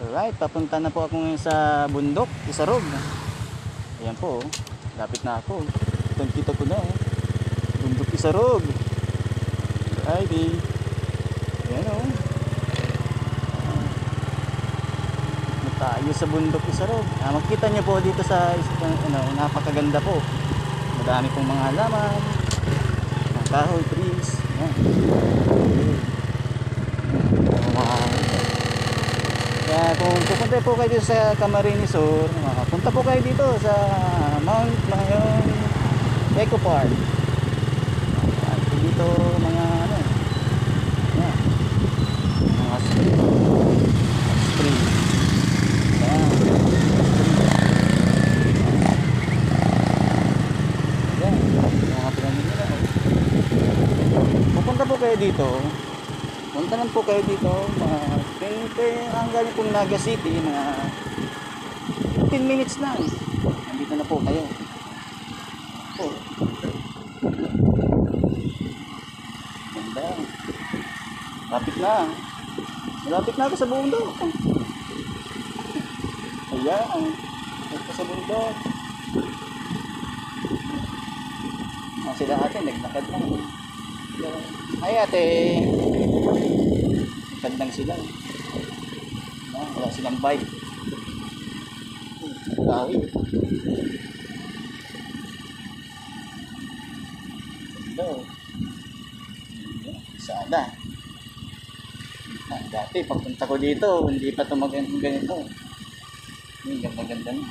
Alright, papunta na po ako ngayon sa bundok, Isarog. Ayan po, lapit na ako. Kitang-kita ko na bundok Isarog. Alrighty. Ayan tayo sa bundok Isarog. Makita nyo po dito sa napakaganda po. Madami pong mga halaman, mga kahoy, trees. Ayan. Kaya kung pupunta po kayo dito sa Camarines Sur, punta po kayo dito sa Mount Mayon Eco Park. Dito mga yan, mga spring. Yan, mga piramid nila. Pupunta po kayo dito. Punta lang po kayo dito, hanggang pong Naga City, mga 15 minutes lang. Nandito na po kayo. Oh. Ganda. Malapit na. Malapit na ako sa bundok. Ayan. Ito sa bundok. Sila ate, naglakad lang. Ay ate. Kandang sila. Wala silang bike. Lawi. Ito. Sana. Dati pagpunta ko dito, hindi pa ito ganito. Ang ganda-ganda na.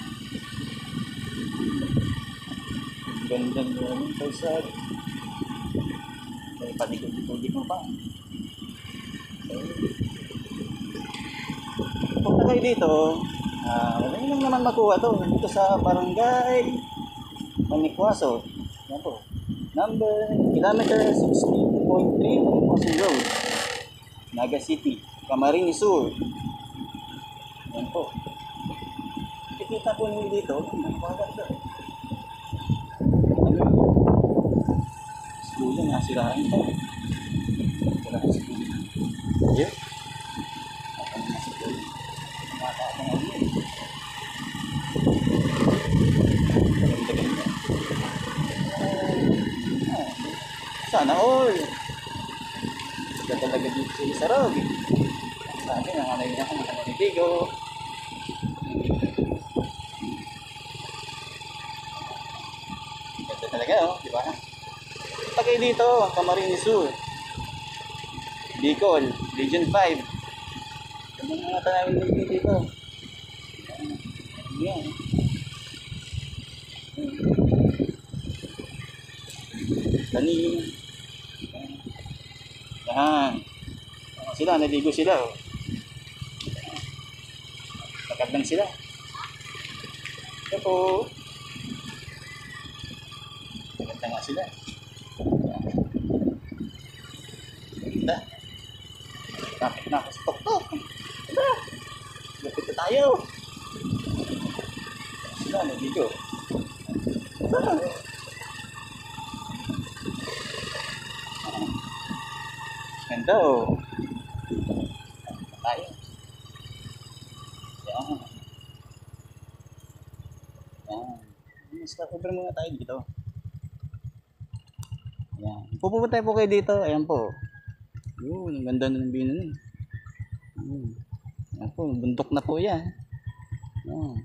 Ganda-ganda na. Kalsad. May panikot-tikot mo pa. Punta kayo dito, wala lang naman makuha to. Dito sa Barangay Manikwaso. Yan po. Kilometer 16.3 Manikwaso Road, Naga City, Camarines Sur. Yan po. Kikita po nyo dito. School na nasirahan po. Nasirahan school. Yeah. Sana all. Ito talaga dito sa Isarog. Sabi nga kami na kung nanitigo. Ito talaga di ba? Punta kayo dito, Camarines Sur, Bicol, Region 5. Ito mga tanawin dito. Yan. Kanin. Yan. Sila, naligo sila. Takad lang sila. Ito po. Takad nga sila. Ganda. Lapit na ako sa tok-tok. Ganda. Lapit na tayo. Sila, naligo. Ganda tayo. Yan. Stop-over muna tayo dito. Ayan. Pupunta po kayo dito. Ayan po. Yun, ang ganda ng bino nun. Ayan po, bundok na po yan. Ayan.